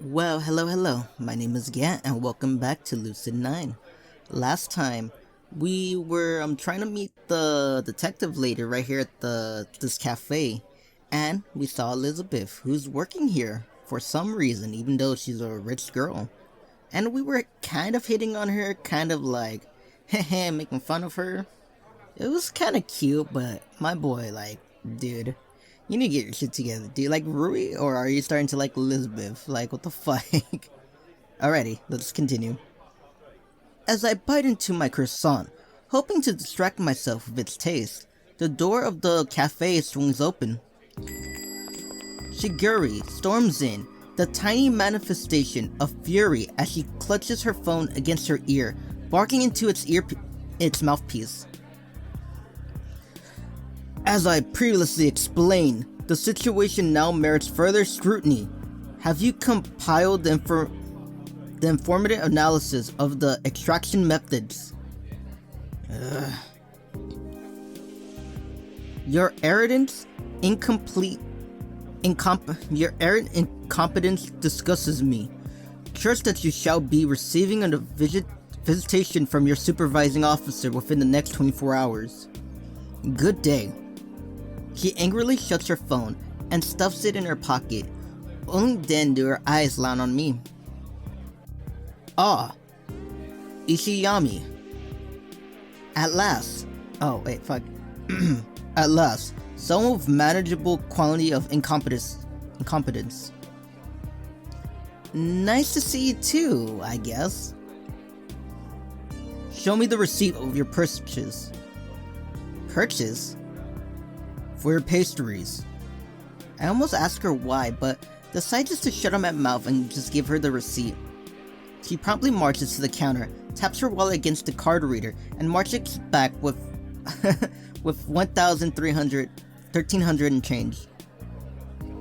Well, hello. My name is Gant, and welcome back to Lucid 9. Last time, we were trying to meet the detective lady right here at this cafe, and we saw Elizabeth, who's working here for some reason, even though she's a rich girl. And we were kind of hitting on her, kind of like, heh, making fun of her. It was kind of cute, but my boy, like, dude, you need to get your shit together, dude. Like Rui, or are you starting to like Elizabeth? Like, what the fuck? Alrighty, let's continue. As I bite into my croissant, hoping to distract myself with its taste, the door of the cafe swings open. Shiguri storms in, the tiny manifestation of fury as she clutches her phone against her ear, barking into its mouthpiece. As I previously explained, the situation now merits further scrutiny. Have you compiled the informative analysis of the extraction methods? Your arrogance, your arrogant incompetence disgusts me. Trust that you shall be receiving a visitation from your supervising officer within the next 24 hours. Good day. She angrily shuts her phone and stuffs it in her pocket. Only then do her eyes land on me. Ah, Ishiyami. At last. Oh, wait, fuck. At last, someone with manageable quality of incompetence. Nice to see you too, I guess. Show me the receipt of your purchase. Purchase? For your pastries. I almost asked her why, but decide just to shut my mouth and just give her the receipt. She promptly marches to the counter, taps her wallet against the card reader, and marches back with with 1,300 and change.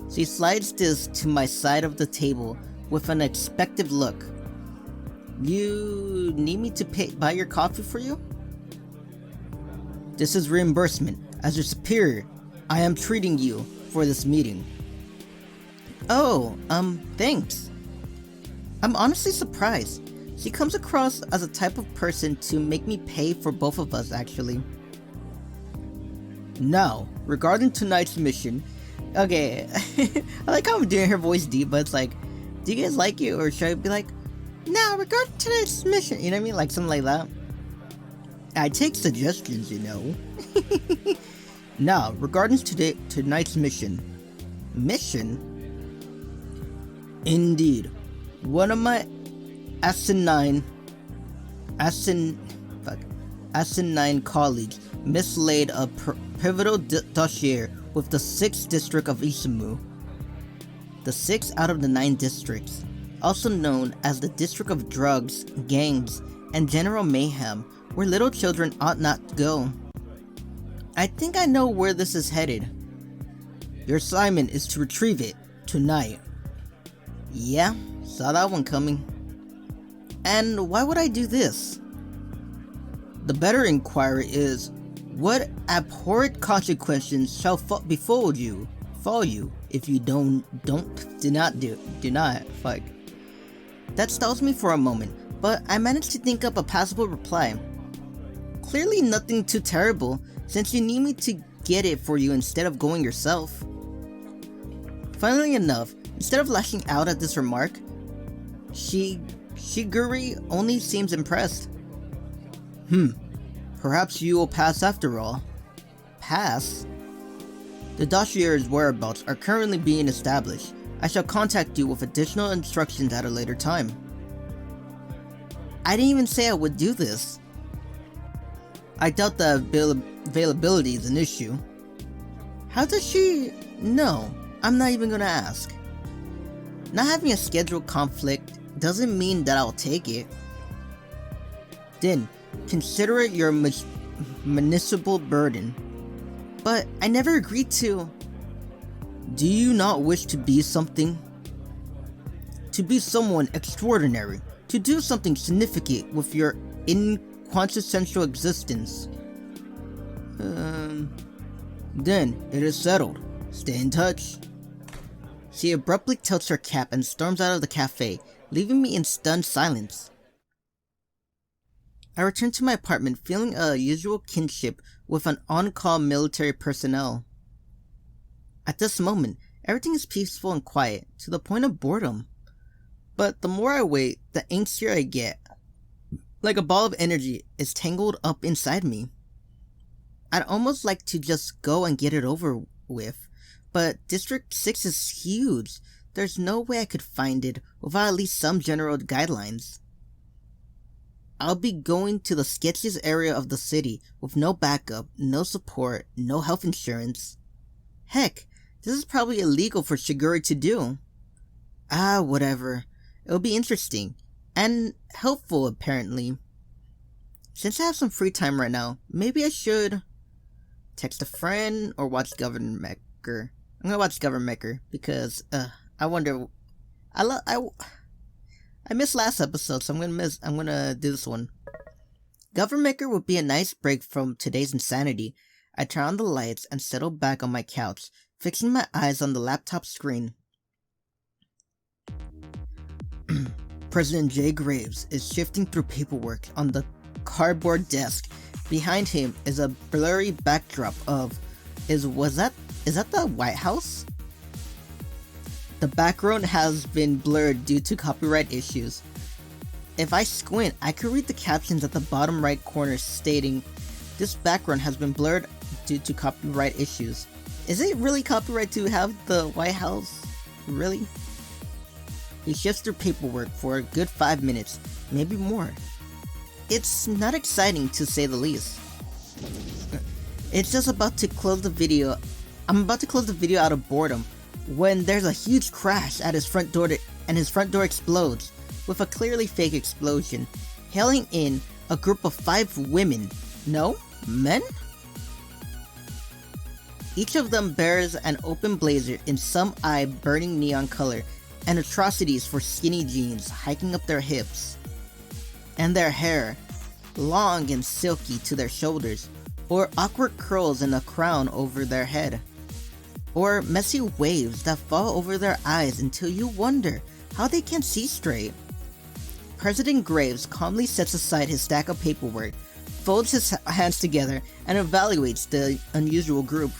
She slides this to my side of the table with an expectant look. You need me to buy your coffee for you? This is reimbursement. As your superior, I am treating you for this meeting. Oh, thanks. I'm honestly surprised. She comes across as a type of person to make me pay for both of us, actually. Now, regarding tonight's mission, okay, I like how I'm doing her voice deep, but it's like, do you guys like it, or should I be like, now, regarding tonight's mission, you know what I mean, like something like that? I take suggestions, you know. Now, regarding tonight's mission. Mission? Indeed. One of my asinine colleagues mislaid a pivotal dossier with the 6th district of Isamu. The 6th out of the 9 districts, also known as the district of drugs, gangs, and general mayhem, where little children ought not to go. I think I know where this is headed. Your assignment is to retrieve it tonight. Yeah, saw that one coming. And why would I do this? The better inquiry is, what abhorrent consequences shall befall you if you do not. Fuck. That stalls me for a moment, but I managed to think up a passable reply. Clearly nothing too terrible, since you need me to get it for you instead of going yourself. Funnily enough, instead of lashing out at this remark, Shiguri only seems impressed. Perhaps you will pass after all. Pass? The dossier's whereabouts are currently being established. I shall contact you with additional instructions at a later time. I didn't even say I would do this. I doubt the availability is an issue. How does she know? I'm not even gonna ask. Not having a scheduled conflict doesn't mean that I'll take it. Then, consider it your municipal burden. But I never agreed to. Do you not wish to be something? To be someone extraordinary. To do something significant with your quintessential existence. Then it is settled. Stay in touch. She abruptly tilts her cap and storms out of the cafe, leaving me in stunned silence. I return to my apartment feeling a usual kinship with an on-call military personnel. At this moment, everything is peaceful and quiet, to the point of boredom. But the more I wait, the angstier I get. Like a ball of energy is tangled up inside me. I'd almost like to just go and get it over with, but District 6 is huge. There's no way I could find it without at least some general guidelines. I'll be going to the sketchiest area of the city with no backup, no support, no health insurance. Heck, this is probably illegal for Shiguri to do. Whatever. It'll be interesting. And helpful, apparently. Since I have some free time right now, maybe I should text a friend or watch Governor Mecker. I'm gonna watch Governor Mecker because I wonder. I missed last episode, so I'm gonna do this one. Governor Mecker would be a nice break from today's insanity. I turn on the lights and settle back on my couch, fixing my eyes on the laptop screen. President J. Graves is shifting through paperwork on the cardboard desk. Behind him is a blurry backdrop of is that the White House? The background has been blurred due to copyright issues. If I squint, I could read the captions at the bottom right corner stating, "This background has been blurred due to copyright issues." Is it really copyright to have the White House? Really? He shifts through paperwork for a good 5 minutes, maybe more. It's not exciting to say the least. It's just about to close the video. I'm about to close the video out of boredom when there's a huge crash at his front door and his front door explodes with a clearly fake explosion, hailing in a group of 5 women. No, men? Each of them bears an open blazer in some eye-burning neon color and atrocities for skinny jeans hiking up their hips. And their hair, long and silky to their shoulders, or awkward curls in a crown over their head, or messy waves that fall over their eyes until you wonder how they can't see straight. President Graves calmly sets aside his stack of paperwork, folds his hands together, and evaluates the unusual group.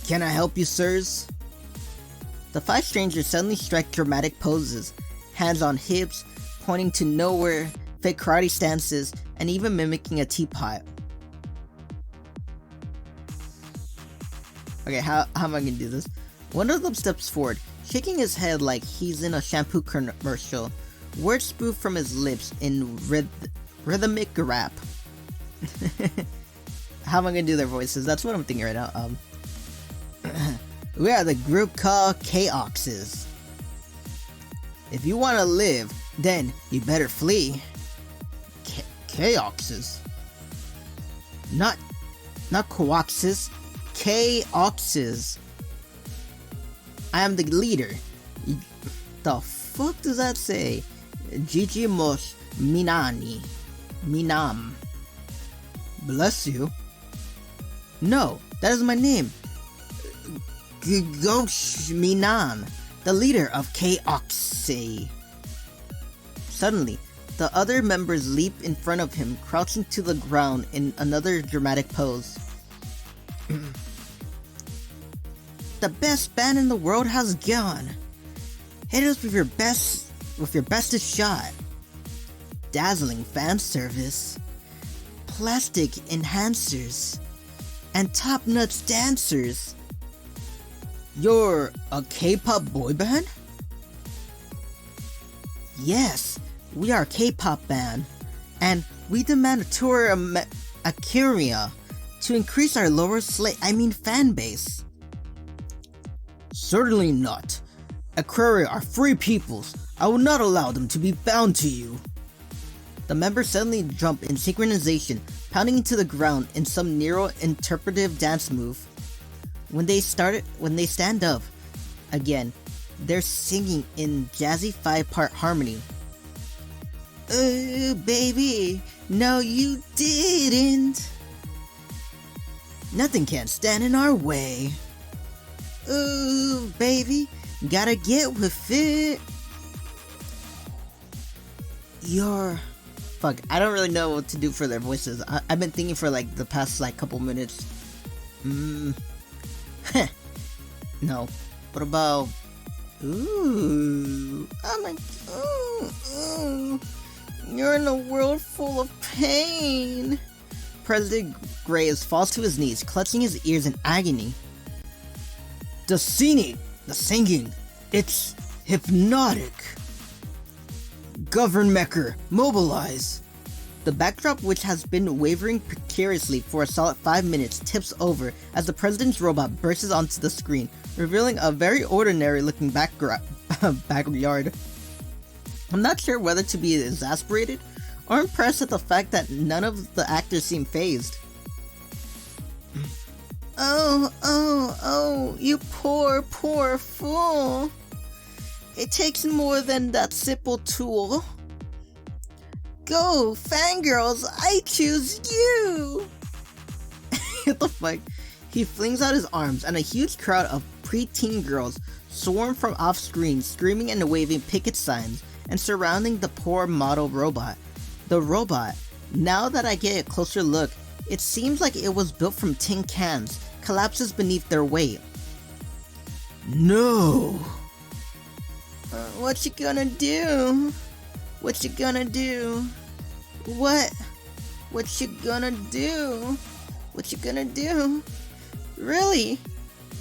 "Can I help you, sirs?" The 5 strangers suddenly strike dramatic poses, hands on hips, pointing to nowhere, fake karate stances, and even mimicking a teapot. Okay, how am I gonna do this? One of them steps forward, shaking his head like he's in a shampoo commercial, words spew from his lips in rhythmic rap. How am I gonna do their voices? That's what I'm thinking right now. We are the group called K-Oxes. If you want to live, then you better flee. K-Oxes? Not Coaxes. K-Oxes. I am the leader. The fuck does that say? Jijimos Minam. Bless you. No, that is my name. Gosh Minan, the leader of K-Oxe. Suddenly, the other members leap in front of him, crouching to the ground in another dramatic pose. The best band in the world has gone. Hit us with your bestest shot. Dazzling fan service, plastic enhancers, and top-notch dancers. You're a K-pop boy band? Yes, we are a K-pop band, and we demand a tour of Akira to increase our fan base. Certainly not. Akira are free peoples. I will not allow them to be bound to you. The members suddenly jump in synchronization, pounding into the ground in some neo-interpretive dance move. When they stand up again, they're singing in jazzy 5-part harmony. Oh, baby, no you didn't. Nothing can stand in our way. Ooh, baby, gotta get with it. Fuck, I don't really know what to do for their voices. I've been thinking for like the past like couple minutes. No. What about... Ooh, I'm like, ooh, you're in a world full of pain. President Graves falls to his knees, clutching his ears in agony. The singing, it's hypnotic. Govern Mecher, mobilize. The backdrop, which has been wavering precariously for a solid 5 minutes, tips over as the president's robot bursts onto the screen, revealing a very ordinary looking backyard. I'm not sure whether to be exasperated or impressed at the fact that none of the actors seem fazed. Oh, you poor fool. It takes more than that simple tool. Go, fangirls, I choose you! What the fuck? He flings out his arms, and a huge crowd of preteen girls swarm from off-screen, screaming and waving picket signs, and surrounding the poor model robot. The robot, now that I get a closer look, it seems like it was built from tin cans, collapses beneath their weight. No! What you gonna do? What you gonna do? What you gonna do? What you gonna do? Really?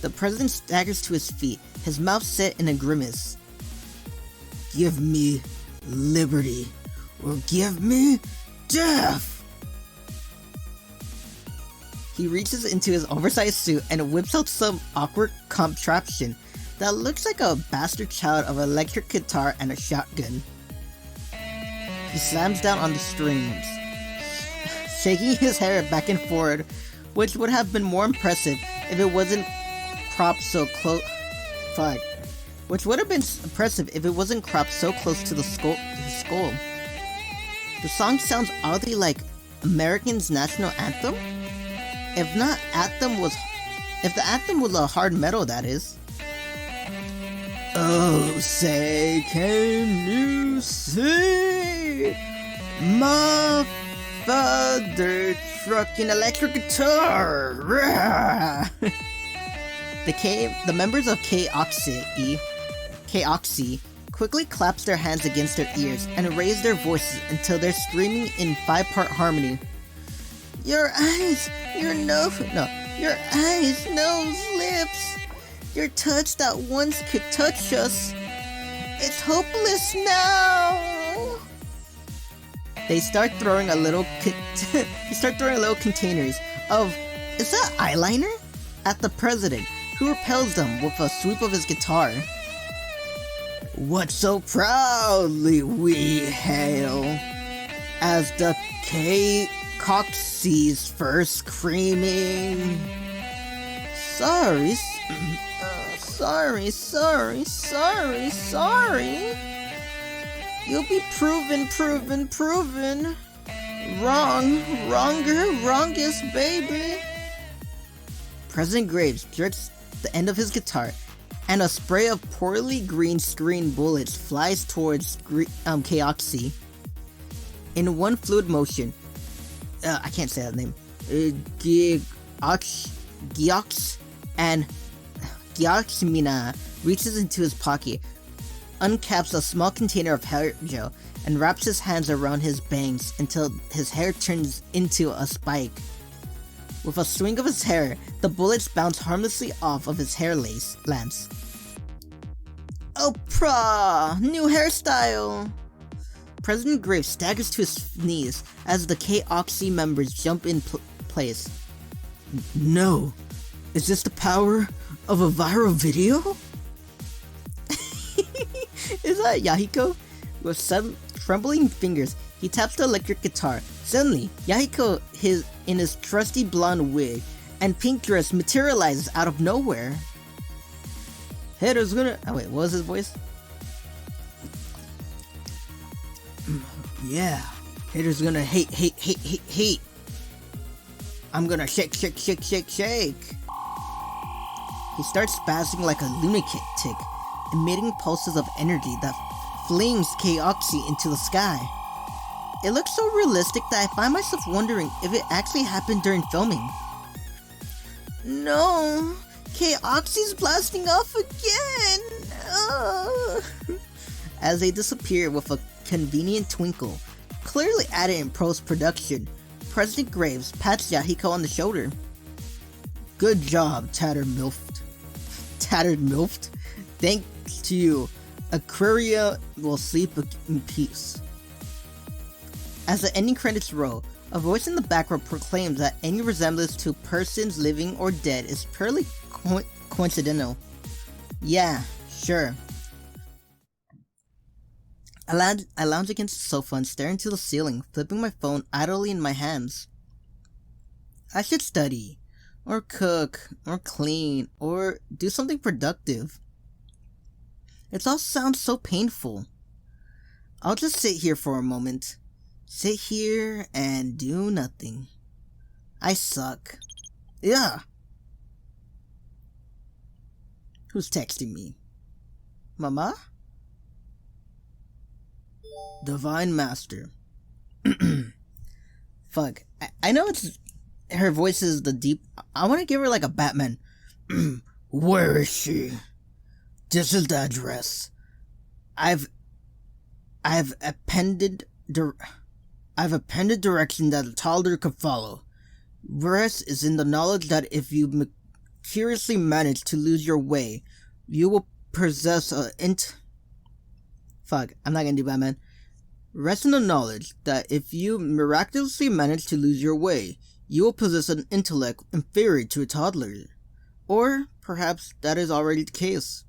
The president staggers to his feet, his mouth set in a grimace. Give me liberty, or give me death! He reaches into his oversized suit and whips out some awkward contraption that looks like a bastard child of an electric guitar and a shotgun. He slams down on the strings, shaking his hair back and forward, which would have been more impressive if it wasn't cropped so close. Which would have been impressive if it wasn't cropped so close to the his skull. The song sounds oddly like American's national anthem. If the anthem was a hard metal, that is. Oh, say, can you see my father trucking electric guitar? The members of K-Oxy quickly claps their hands against their ears and raise their voices until they're screaming in 5-part harmony. Your eyes, your nose, lips. Your touch that once could touch us. It's hopeless now. They start throwing a little containers of, is that eyeliner? At the president, who repels them with a sweep of his guitar. What so proudly we hail as the K-Coxie's first screaming. Sorry. You'll be proven. Wrongest, baby. President Graves jerks the end of his guitar, and a spray of poorly green screen bullets flies towards K-Oxy. In one fluid motion, I can't say that name. Gyoxmina reaches into his pocket, uncaps a small container of hair gel, and wraps his hands around his bangs until his hair turns into a spike. With a swing of his hair, the bullets bounce harmlessly off of his hair lance. Oprah! New hairstyle! President Graves staggers to his knees as the K-Oxy members jump in place. No! Is this the power of a viral video? Is that Yahiko? With some trembling fingers, he taps the electric guitar. Suddenly, Yahiko in his trusty blonde wig and pink dress materializes out of nowhere. Haters gonna... Oh wait, what was his voice? Yeah, haters gonna hate. I'm gonna shake. He starts spazzing like a lunatic, emitting pulses of energy that flings K-Oxy into the sky. It looks so realistic that I find myself wondering if it actually happened during filming. No, K-Oxy's blasting off again! As they disappear with a convenient twinkle, clearly added in post-production, President Graves pats Yahiko on the shoulder. Good job, Tattered Milf. Thanks to you, Aquaria will sleep in peace. As the ending credits roll, a voice in the background proclaims that any resemblance to persons living or dead is purely coincidental. Yeah, sure. I lounge against the sofa and stare into the ceiling, flipping my phone idly in my hands. I should study, or cook, or clean, or do something productive. It all sounds so painful. I'll just sit here for a moment. Sit here and do nothing. I suck. Yeah. Who's texting me? Mama? Divine Master. Fuck. I know it's... Her voice is the deep... I want to give her like a Batman. Where is she? This is the address. I've appended direction that a toddler could follow. Rest is in the knowledge that if you curiously manage to lose your way, you will possess Fuck, I'm not gonna do Batman. Rest in the knowledge that if you miraculously manage to lose your way, you will possess an intellect inferior to a toddler. Or, perhaps, that is already the case.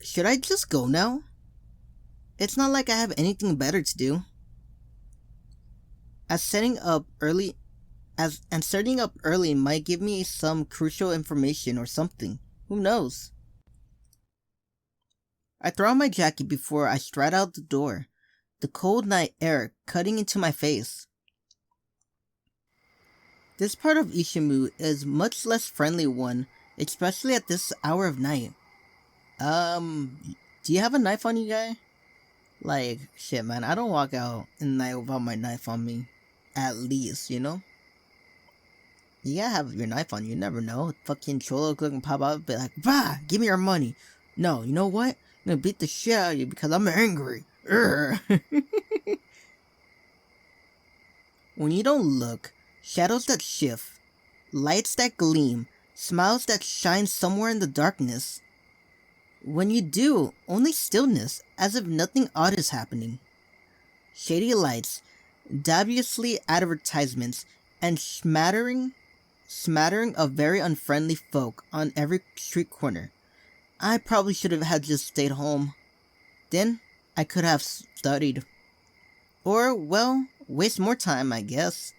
Should I just go now? It's not like I have anything better to do. Starting up early might give me some crucial information or something. Who knows? I throw on my jacket before I stride out the door, the cold night air cutting into my face. This part of Isamu is much less friendly one, especially at this hour of night. Do you have a knife on you, guy? Like, shit, man, I don't walk out in the night without my knife on me. At least, you know? You gotta have your knife on you, never know. Fucking Cholo can pop out and be like, bah, give me your money. No, you know what? I'm gonna beat the shit out of you because I'm angry. When you don't look, shadows that shift, lights that gleam, smiles that shine somewhere in the darkness. When you do, only stillness, as if nothing odd is happening. Shady lights, dubiously advertisements, and smattering of very unfriendly folk on every street corner. I probably should have had just stayed home. Then, I could have studied. Or, well, waste more time, I guess.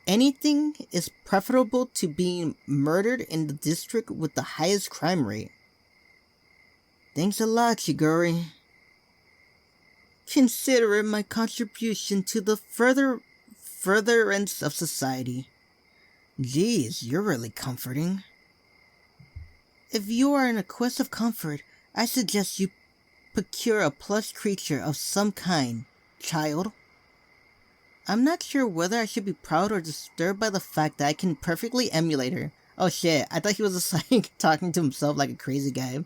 Anything is preferable to being murdered in the district with the highest crime rate. Thanks a lot, Shiguri. Consider it my contribution to the furtherance of society. Geez, you're really comforting. If you are in a quest of comfort, I suggest you procure a plush creature of some kind, child. I'm not sure whether I should be proud or disturbed by the fact that I can perfectly emulate her. Oh shit, I thought he was just like talking to himself like a crazy guy.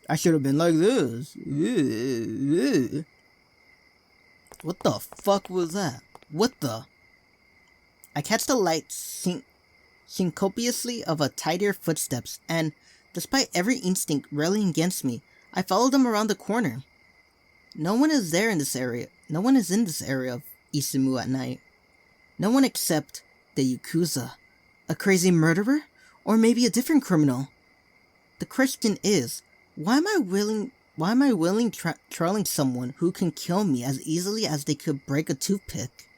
I should have been like this. What the fuck was that? What the? I catch the light syncopiously of a tidier footsteps, and, despite every instinct railing against me, I follow them around the corner. No one is there in this area. No one is in this area of Isamu at night. No one except the Yakuza. A crazy murderer? Or maybe a different criminal? The question is, why am I willing trolling someone who can kill me as easily as they could break a toothpick?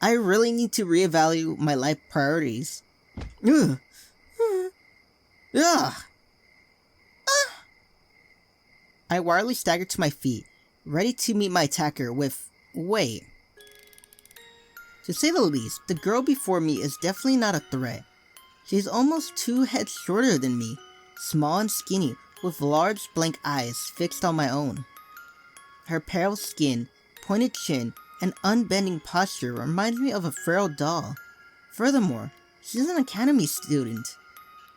I really need to reevaluate my life priorities. Ugh. Ugh. I wildly stagger to my feet, ready to meet my attacker with, wait. To say the least, the girl before me is definitely not a threat. She's almost 2 heads shorter than me, small and skinny, with large blank eyes fixed on my own. Her pale skin, pointed chin, and unbending posture reminds me of a frail doll. Furthermore, she's an academy student.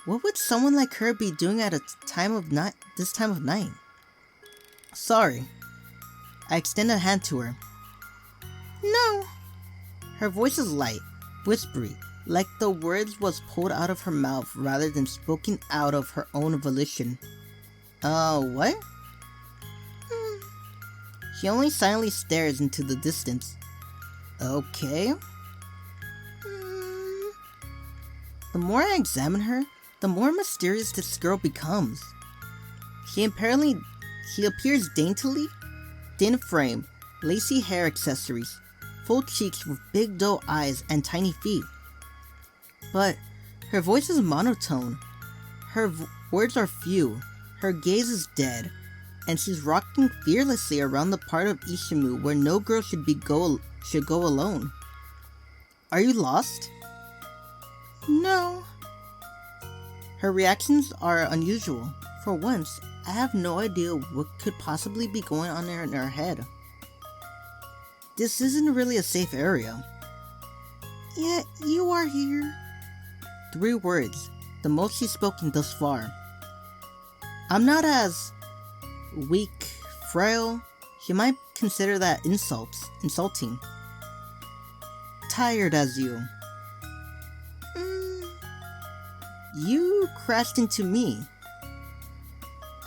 What would someone like her be doing at this time of night? Sorry. I extend a hand to her. No. Her voice is light, whispery, like the words was pulled out of her mouth rather than spoken out of her own volition. What? She only silently stares into the distance. Okay. The more I examine her, the more mysterious this girl becomes. She appears daintily, thin frame, lacy hair accessories, full cheeks with big doe eyes and tiny feet. But her voice is monotone. Her words are few. Her gaze is dead, and she's rocking fearlessly around the part of Isamu where no girl should go alone. Are you lost? No. Her reactions are unusual. For once, I have no idea what could possibly be going on in her head. This isn't really a safe area. Yet you are here. 3 words, the most she's spoken thus far. I'm not as weak, frail. She might consider that insulting. Tired as you. You crashed into me.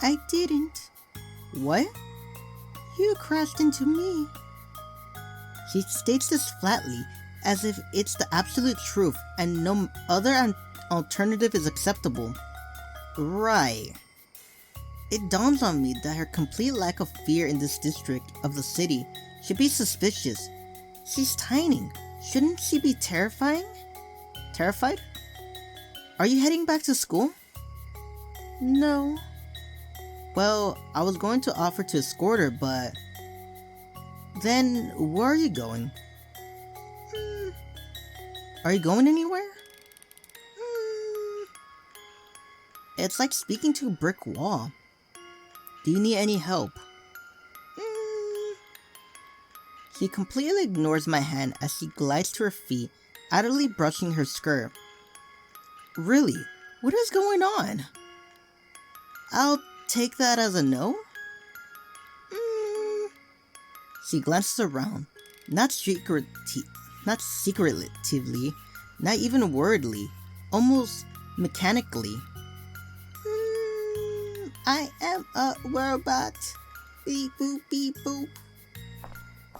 I didn't. What? You crashed into me. She states this flatly, as if it's the absolute truth and no other alternative is acceptable. Right. It dawns on me that her complete lack of fear in this district of the city should be suspicious. She's tiny. Shouldn't she be terrified? Are you heading back to school? No. Well, I was going to offer to escort her, but... Then, where are you going? Are you going anywhere? It's like speaking to a brick wall. Do you need any help? She completely ignores my hand as she glides to her feet, idly brushing her skirt. Really? What is going on? I'll take that as a no? She glances around, not secretively, not even wordly, almost mechanically. I am a robot. Beep boop beep boop.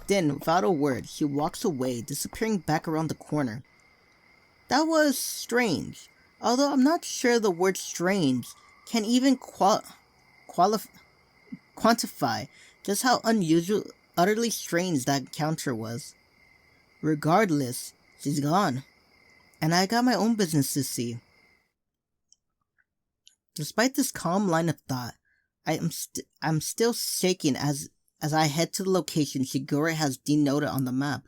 Then, without a word, she walks away, disappearing back around the corner. That was strange, although I'm not sure the word strange can even quantify just how unusual, utterly strange that encounter was. Regardless, she's gone, and I got my own business to see. Despite this calm line of thought, I'm still shaken as I head to the location Shigure has denoted on the map.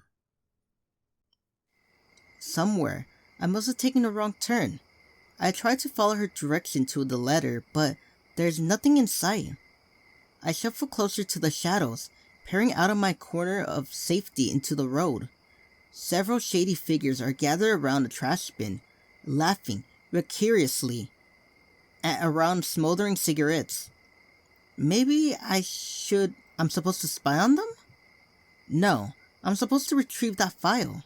Somewhere, I must have taken a wrong turn. I tried to follow her direction to the letter, but there's nothing in sight. I shuffle closer to the shadows, peering out of my corner of safety into the road. Several shady figures are gathered around a trash bin, laughing vicariously around smoldering cigarettes. Maybe I'm supposed to spy on them? No, I'm supposed to retrieve that file.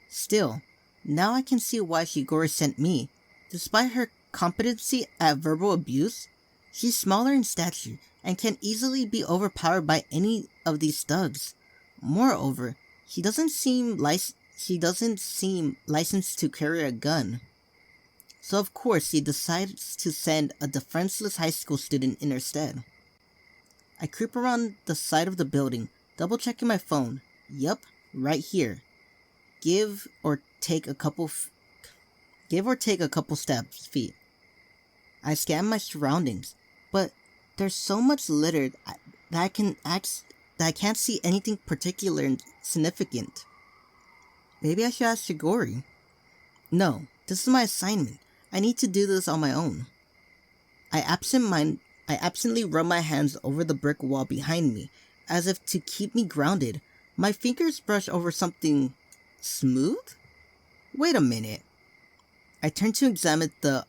Still, now I can see why Shigure sent me. Despite her competency at verbal abuse, she's smaller in stature and can easily be overpowered by any of these thugs. Moreover, she doesn't seem licensed to carry a gun. So of course she decides to send a defenseless high school student in her stead. I creep around the side of the building, double checking my phone. Yup, right here. Give or take a couple feet. I scan my surroundings, but there's so much littered that I can't see anything particular and significant. Maybe I should ask Shigure. No, This is my assignment. I need to do this on my own. I absently run my hands over the brick wall behind me, as if to keep me grounded. My fingers brush over something smooth? Wait a minute. I turn to examine the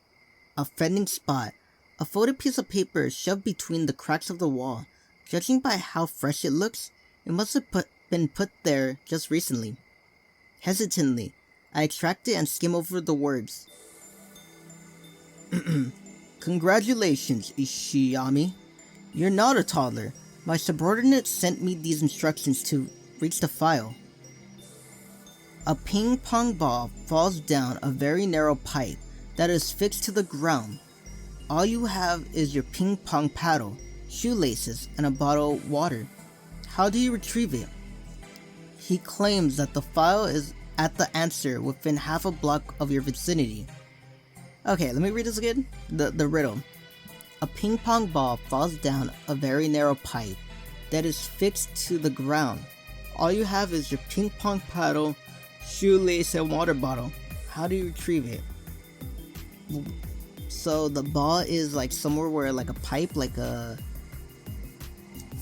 offending spot. A folded piece of paper is shoved between the cracks of the wall. Judging by how fresh it looks, it must have been put there just recently. Hesitantly, I extract it and skim over the words. Congratulations, Ishiyami. You're not a toddler. My subordinate sent me these instructions to reach the file. A ping pong ball falls down a very narrow pipe that is fixed to the ground. All you have is your ping pong paddle, shoelaces, and a bottle of water. How do you retrieve it? He claims that the file is at the answer within half a block of your vicinity. Okay, let me read this again. The riddle. A ping pong ball falls down a very narrow pipe that is fixed to the ground. All you have is your ping pong paddle, shoelace, and water bottle. How do you retrieve it? So the ball is like somewhere where like a pipe, like a...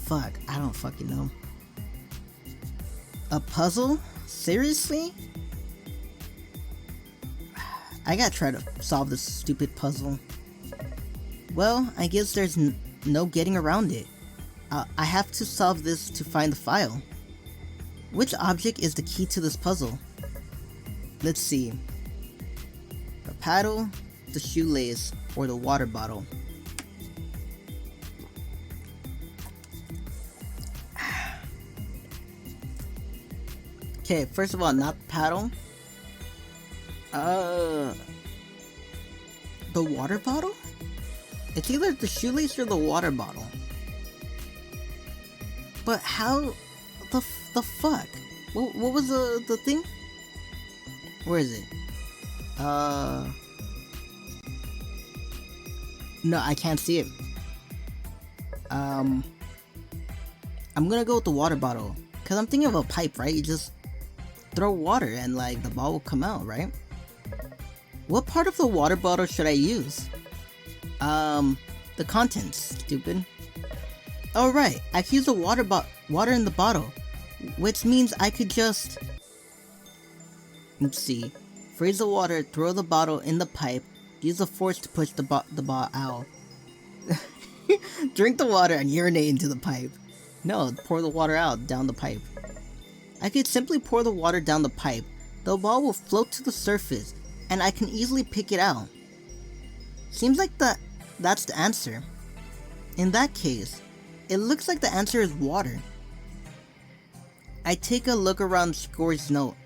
Fuck, I don't fucking know. A puzzle? Seriously? I gotta try to solve this stupid puzzle. Well, I guess there's no getting around it. I have to solve this to find the file. Which object is the key to this puzzle? Let's see. The paddle, the shoelace, or the water bottle. Okay, first of all, not the paddle. The water bottle? It's either the shoelace or the water bottle. But how the fuck? What was the thing? Where is it? No, I can't see it. I'm gonna go with the water bottle. Cause I'm thinking of a pipe, right? You just throw water and like the ball will come out, right? What part of the water bottle should I use? The contents, stupid. Oh right, I can use the water in the bottle, which means I could just... Let's see. Freeze the water, throw the bottle in the pipe, use the force to push the ball out. Drink the water and urinate into the pipe. No, pour the water out, down the pipe. I could simply pour the water down the pipe. The ball will float to the surface, and I can easily pick it out. Seems like that's the answer. In that case, it looks like the answer is water. I take a look around Score's note.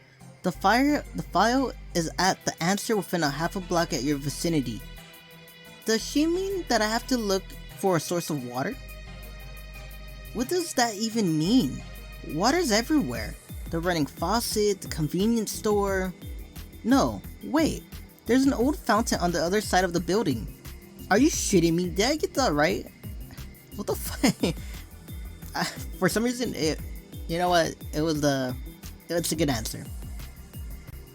The file is at the answer within a half a block at your vicinity. Does she mean that I have to look for a source of water? What does that even mean? Water's everywhere. The running faucet, the convenience store... No, wait. There's an old fountain on the other side of the building. Are you shitting me? Did I get that right? What the fuck? For some reason, you know what? It's a good answer.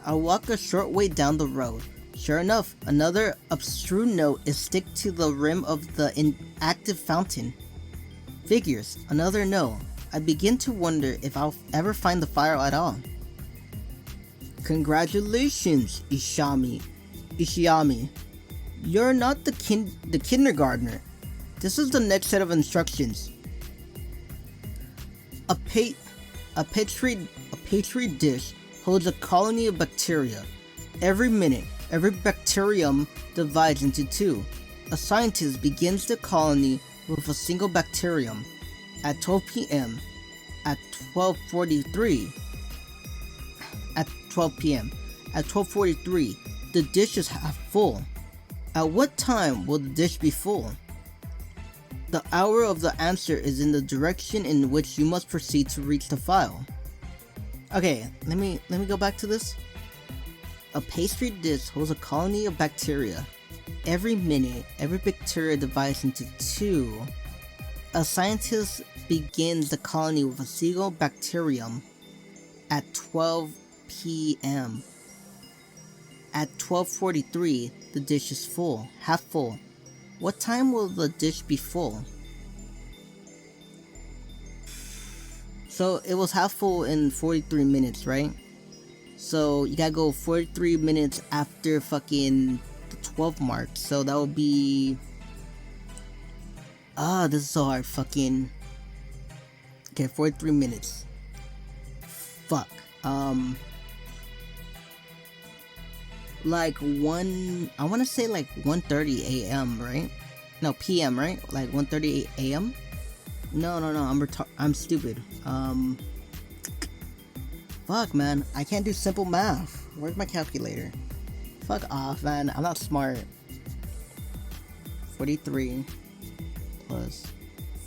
I walk a short way down the road. Sure enough, another obscure note is stick to the rim of the inactive fountain. Figures, another no. I begin to wonder if I'll ever find the file at all. Congratulations, Ishiyami. You're not the kindergartner. This is the next set of instructions. A petri dish holds a colony of bacteria. Every minute, every bacterium divides into two. A scientist begins the colony with a single bacterium. At 12 p.m. At 12:43. At 12 p.m. At 12:43, the dish is half full. At what time will the dish be full? The hour of the answer is in the direction in which you must proceed to reach the file. Okay, let me go back to this. A pastry dish holds a colony of bacteria. Every minute, every bacteria divides into two. A scientist begins the colony with a single bacterium at 12 p.m. At 12:43, the dish is full, half full. What time will the dish be full? So it was half full in 43 minutes, right? So you gotta go 43 minutes after fucking the 12 mark. So that would be... this is so hard. Fucking... Okay, 43 minutes. Fuck. Like I want to say like 1:30 a.m., right? No, p.m., right? Like 1:30 a.m.? No, I'm stupid. Fuck, man. I can't do simple math. Where's my calculator? Fuck off, man. I'm not smart. 43 plus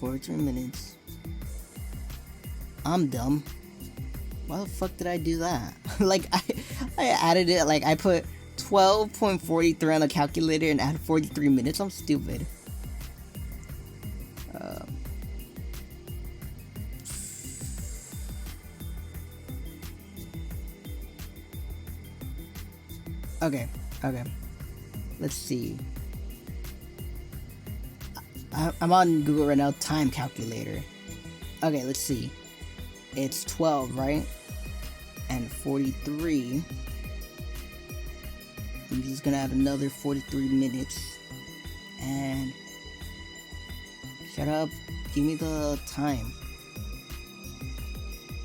43 minutes. I'm dumb. Why the fuck did I do that? Like, I added it, like, I put 12.43 on the calculator and added 43 minutes. I'm stupid. Okay. Let's see. I'm on Google right now, time calculator. Okay, let's see. It's 12, right? And 43. I'm just gonna add another 43 minutes. And... shut up. Give me the time.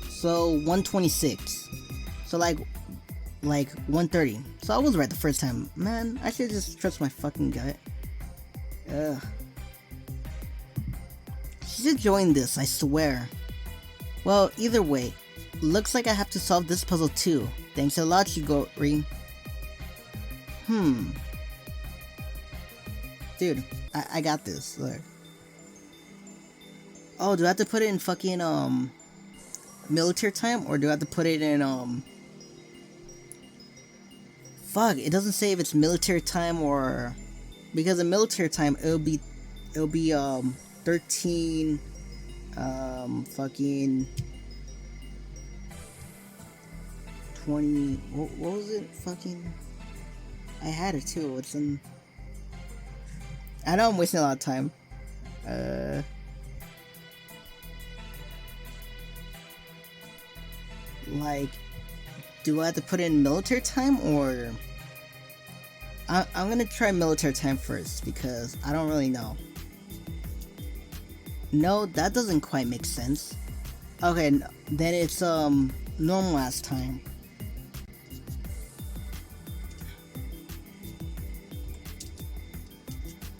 So, 1:26. So, like 1:30. So I was right the first time. Man, I should just trust my fucking gut. Ugh. She should join this, I swear. Well, either way, looks like I have to solve this puzzle too. Thanks a lot, Shigori. Dude, I got this. Look. Oh, do I have to put it in fucking military time, or do I have to put it in fuck, it doesn't say if it's military time or... because in military time it'll be 13 fucking 20... what was it? Fucking... I had it too. It's in... I know I'm wasting a lot of time. Like, do I have to put in military time, or... I'm gonna try military time first, because I don't really know. No, that doesn't quite make sense. Okay, then it's normal ass time.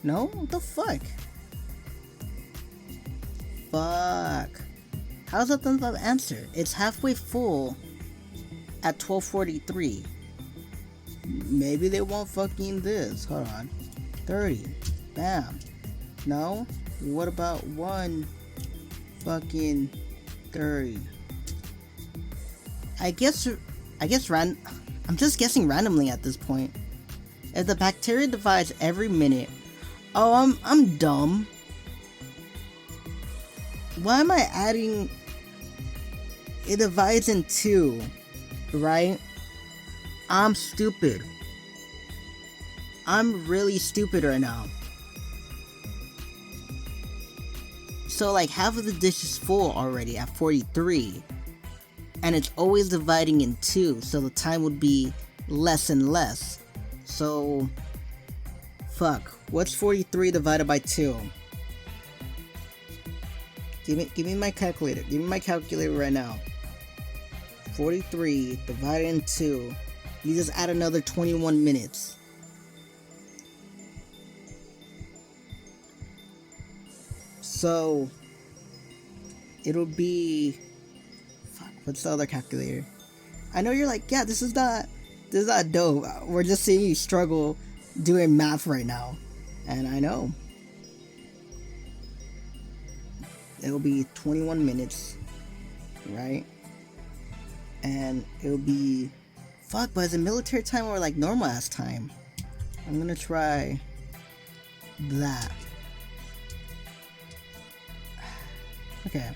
No? What the fuck? Fuck. How's that the answer? It's halfway full at 12:43. Maybe they want fucking this. Hold on. 30. Bam. No? What about 1 fucking 30? I'm just guessing randomly at this point. If the bacteria divides every minute... Oh, I'm dumb. Why am I adding... It divides in 2, right? I'm stupid. I'm really stupid right now. So like half of the dish is full already at 43. And it's always dividing in 2, so the time would be less and less. So... fuck. What's 43 divided by 2? Give me my calculator. Give me my calculator right now. 43 divided in 2. You just add another 21 minutes. So it'll be... fuck, what's the other calculator? I know you're like, yeah, this is not dope. We're just seeing you struggle doing math right now. And I know. It'll be 21 minutes, right? And it'll be... fuck, but is it military time or like normal ass time? I'm gonna try that. Okay.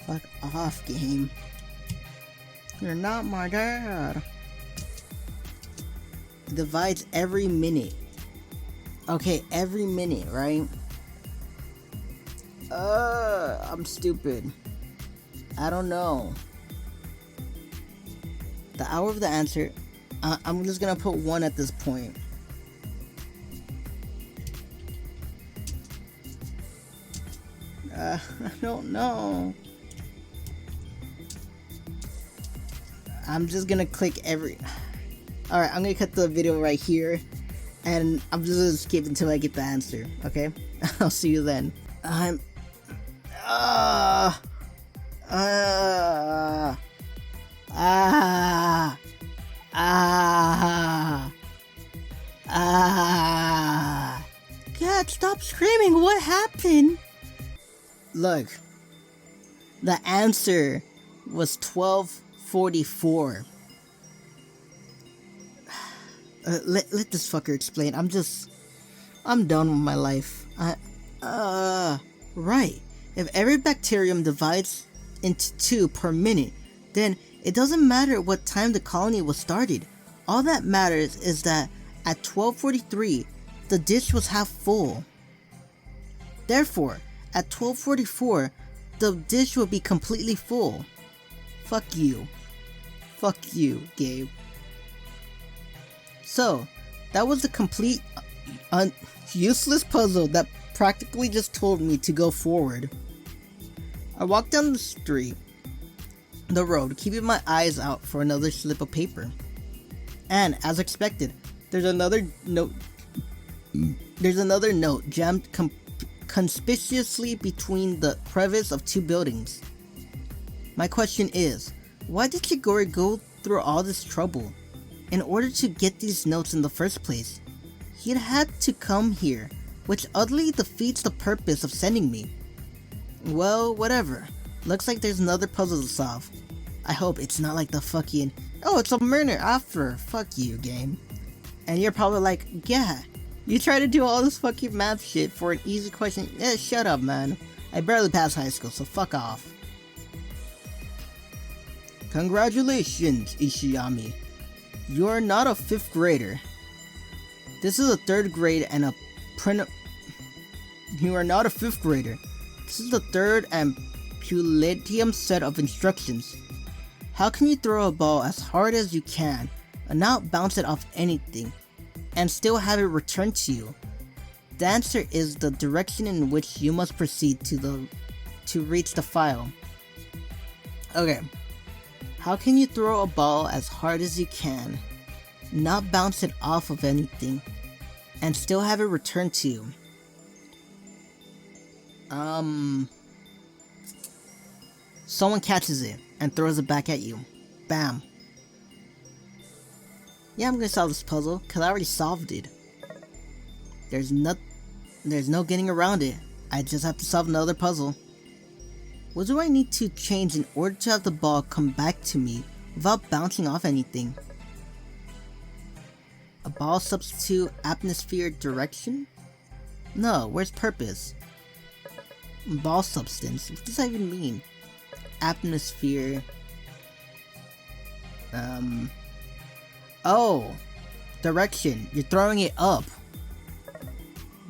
Fuck off, game. You're not my dad. divides every minute. Okay, every minute, right? I'm stupid. I don't know. The hour of the answer, I'm just gonna put 1 at this point. I don't know. I'm just gonna click every... Alright, I'm gonna cut the video right here, and I'm just gonna skip until I get the answer, okay? I'll see you then. God, stop screaming, what happened? Look, the answer was 1244. Let this fucker explain. I'm done with my life. Right. If every bacterium divides into 2 per minute, then it doesn't matter what time the colony was started. All that matters is that at 12:43, the dish was half full. Therefore, at 12:44, the dish will be completely full. Fuck you. Fuck you, Gabe. So, that was a complete useless puzzle that practically just told me to go forward. I walked down the road, keeping my eyes out for another slip of paper. And, as expected, there's another note jammed conspicuously between the crevice of 2 buildings. My question is, why did Shigori go through all this trouble in order to get these notes in the first place? He'd had to come here, which utterly defeats the purpose of sending me. Well, whatever. Looks like there's another puzzle to solve. I hope it's not like the fucking, oh, it's a murder after. Fuck you, game. And you're probably like, yeah, you try to do all this fucking math shit for an easy question. Shut up, man. I barely passed high school, so fuck off. Congratulations, Ishiyami. You're not a 5th grader. This is a 3rd grade and a You are not a 5th grader. This is the 3rd and Palladium set of instructions. How can you throw a ball as hard as you can and not bounce it off anything and still have it returned to you? The answer is the direction in which you must proceed to reach the file. Okay. How can you throw a ball as hard as you can, not bounce it off of anything, and still have it returned to you? Someone catches it and throws it back at you. Bam. Yeah, I'm gonna solve this puzzle, cause I already solved it. There's no getting around it. I just have to solve another puzzle. What do I need to change in order to have the ball come back to me without bouncing off anything? A ball substitute atmosphere direction? No, where's purpose? Ball substance, what does that even mean? Atmosphere. Oh, direction, you're throwing it up.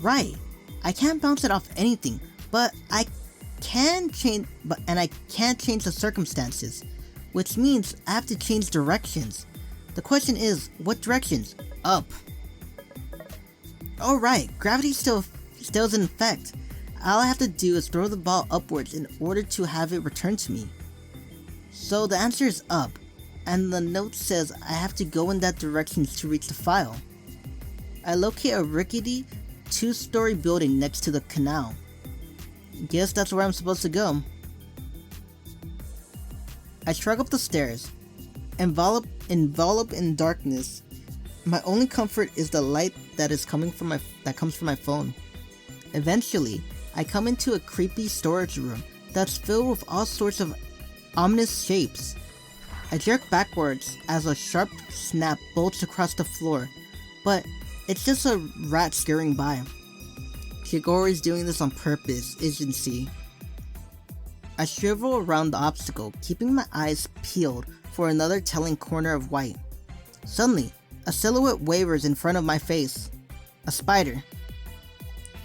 Right, I can't bounce it off anything, but I can't change the circumstances, which means I have to change directions. The question is, what directions? Up. Alright, gravity still is in effect. All I have to do is throw the ball upwards in order to have it returned to me. So the answer is up, and the note says I have to go in that direction to reach the file. I locate a rickety 2-story building next to the canal. Guess that's where I'm supposed to go. I trek up the stairs, enveloped in darkness. My only comfort is the light that comes from my phone. Eventually, I come into a creepy storage room that's filled with all sorts of ominous shapes. I jerk backwards as a sharp snap bolts across the floor, but it's just a rat scurrying by. Shigori's doing this on purpose, isn't she? I shrivel around the obstacle, keeping my eyes peeled for another telling corner of white. Suddenly, A silhouette wavers in front of my face. A spider.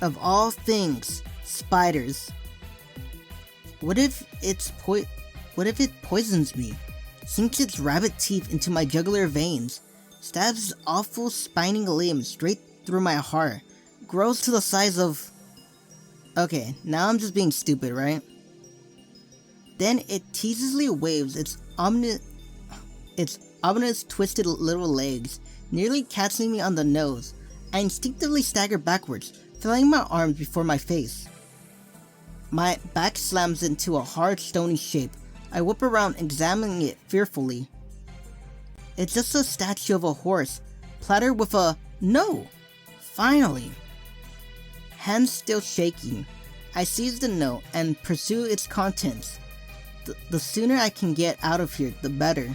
Of all things, spiders. What if it poisons me? Sinks its rabbit teeth into my jugular veins. Stabs its awful spiny limb straight through my heart. Grows to the size of... Okay, now I'm just being stupid, right? Then it teasingly waves its ominous twisted little legs, nearly catching me on the nose. I instinctively stagger backwards, flailing my arms before my face. My back slams into a hard, stony shape. I whip around, examining it fearfully. It's just a statue of a horse, plattered with a no! Finally! Hands still shaking, I seize the note and pursue its contents. The sooner I can get out of here, the better.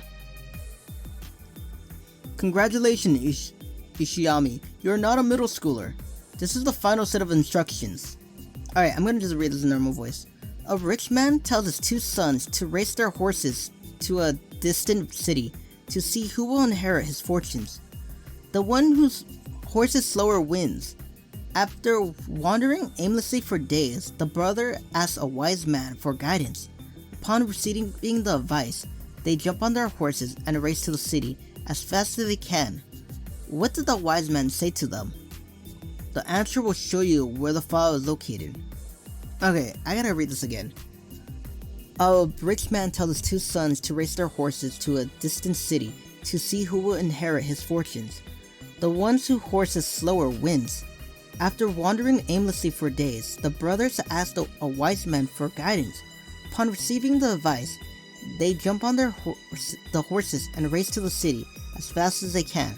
Congratulations, Ishiyami. You're not a middle schooler. This is the final set of instructions. Alright, I'm gonna just read this in normal voice. A rich man tells his two sons to race their horses to a distant city to see who will inherit his fortunes. The one whose horse is slower wins. After wandering aimlessly for days, the brother asks a wise man for guidance. Upon receiving the advice, they jump on their horses and race to the city as fast as they can. What did the wise man say to them? The answer will show you where the file is located. Okay, I gotta read this again. A rich man tells his two sons to race their horses to a distant city to see who will inherit his fortunes. The one whose horse is slower wins. After wandering aimlessly for days, the brothers asked a wise man for guidance. Upon receiving the advice, they jump on the horses and race to the city as fast as they can.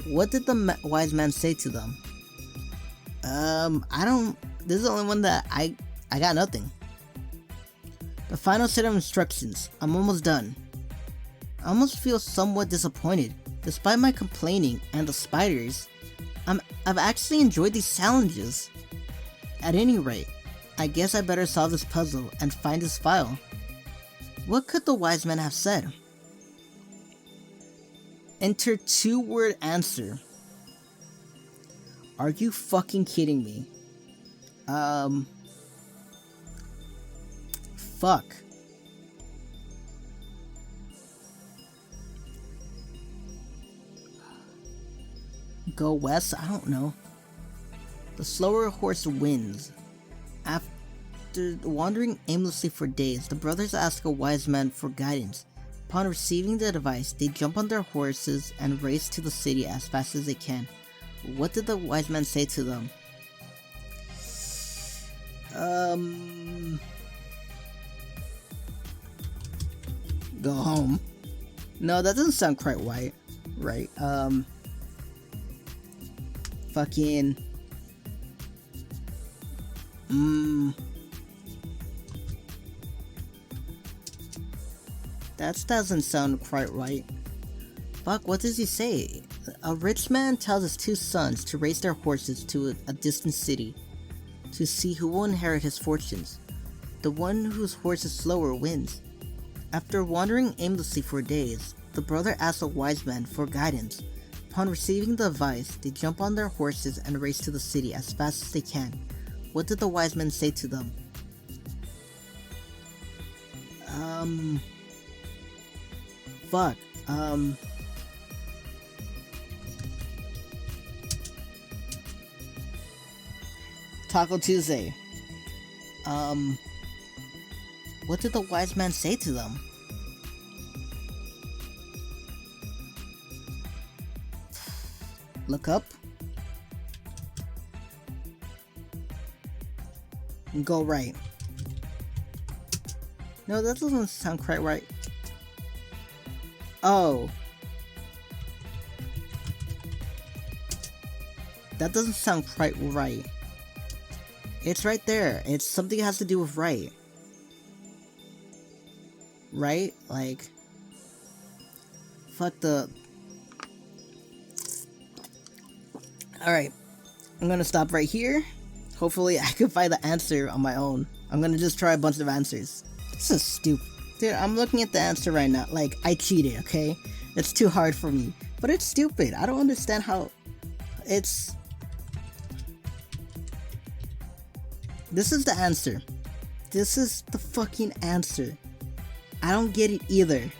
What did the wise man say to them? This is the only one that I got nothing. The final set of instructions. I'm almost done. I almost feel somewhat disappointed. Despite my complaining and the spiders, I've actually enjoyed these challenges. At any rate, I guess I better solve this puzzle and find this file. What could the wise man have said? Enter 2-word answer. Are you fucking kidding me? Fuck. Go west? I don't know. The slower horse wins. After wandering aimlessly for days, the brothers ask a wise man for guidance. Upon receiving the advice, they jump on their horses and race to the city as fast as they can. What did the wise man say to them? Go home. No, that doesn't sound quite right. Right. Fucking. That doesn't sound quite right. Fuck, what does he say? A rich man tells his two sons to race their horses to a distant city to see who will inherit his fortunes. The one whose horse is slower wins. After wandering aimlessly for days, the brother asks a wise man for guidance. Upon receiving the advice, they jump on their horses and race to the city as fast as they can. What did the wise man say to them? Fuck. Taco Tuesday. What did the wise man say to them? Look up. Go right. No, that doesn't sound quite right. Oh. That doesn't sound quite right. It's right there. It's something that has to do with right. Right? Like... Fuck the... Alright. I'm gonna stop right here. Hopefully I can find the answer on my own. I'm gonna just try a bunch of answers. This is stupid. Dude, I'm looking at the answer right now. Like, I cheated, okay? It's too hard for me. But it's stupid. I don't understand how it's... This is the answer. This is the fucking answer. I don't get it either.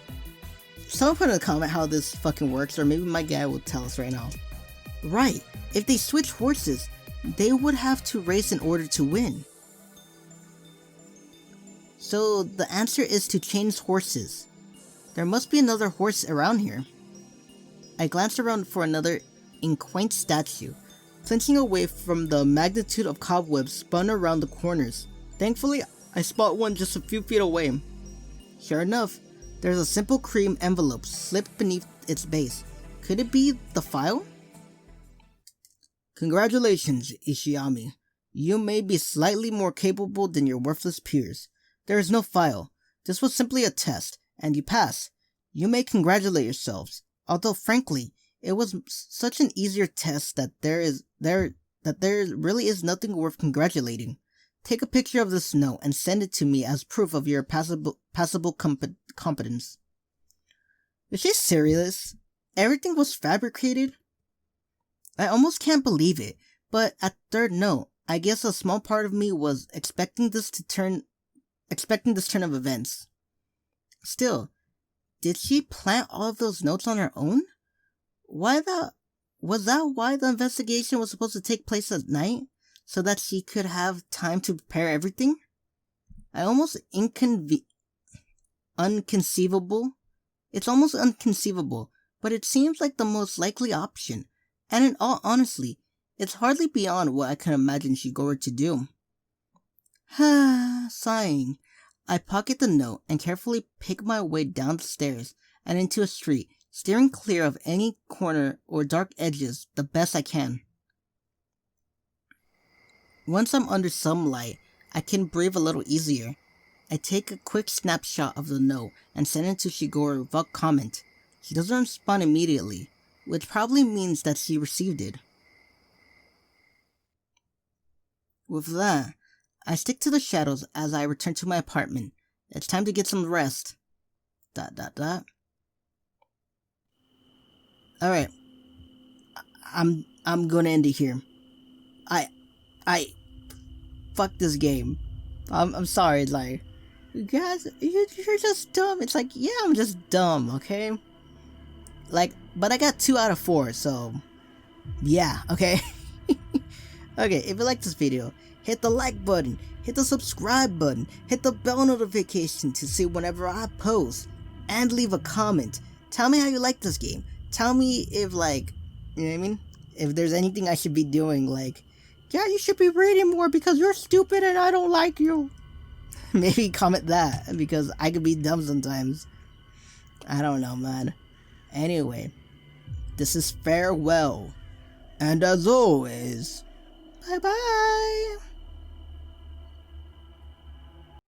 Someone put in a comment how this fucking works, or maybe my guy will tell us right now. Right, if they switch horses, they would have to race in order to win. So the answer is to change horses. There must be another horse around here. I glanced around for another quaint statue, flinching away from the magnitude of cobwebs spun around the corners. Thankfully, I spot one just a few feet away. Sure enough, there's a simple cream envelope slipped beneath its base. Could it be the file? Congratulations, Ishiyami. You may be slightly more capable than your worthless peers. There is no file. This was simply a test, and you passed. You may congratulate yourselves. Although frankly, it was such an easier test that there really is nothing worth congratulating. Take a picture of this note and send it to me as proof of your passable competence. Is she serious? Everything was fabricated? I almost can't believe it, but at third note, I guess a small part of me was expecting this turn of events. Still, did she plant all of those notes on her own? Was that why the investigation was supposed to take place at night? So that she could have time to prepare everything? It's almost unconceivable, but it seems like the most likely option. And in all honesty, it's hardly beyond what I can imagine Shigoro to do. Sighing, I pocket the note and carefully pick my way down the stairs and into a street, steering clear of any corner or dark edges the best I can. Once I'm under some light, I can breathe a little easier. I take a quick snapshot of the note and send it to Shigoro without comment. She doesn't respond immediately, which probably means that she received it. With that, I stick to the shadows as I return to my apartment. It's time to get some rest. ... Alright. I'm gonna end it here. Fuck this game. I'm sorry, like, you guys, you're just dumb. It's like, yeah, I'm just dumb, okay? Like, but I got 2 out of 4, so, yeah, okay? Okay, if you like this video, hit the like button, hit the subscribe button, hit the bell notification to see whenever I post, and leave a comment. Tell me how you like this game. Tell me if, like, you know what I mean? If there's anything I should be doing, like, yeah, you should be reading more because you're stupid and I don't like you. Maybe comment that, because I could be dumb sometimes. I don't know, man. Anyway, this is farewell. And as always, bye-bye.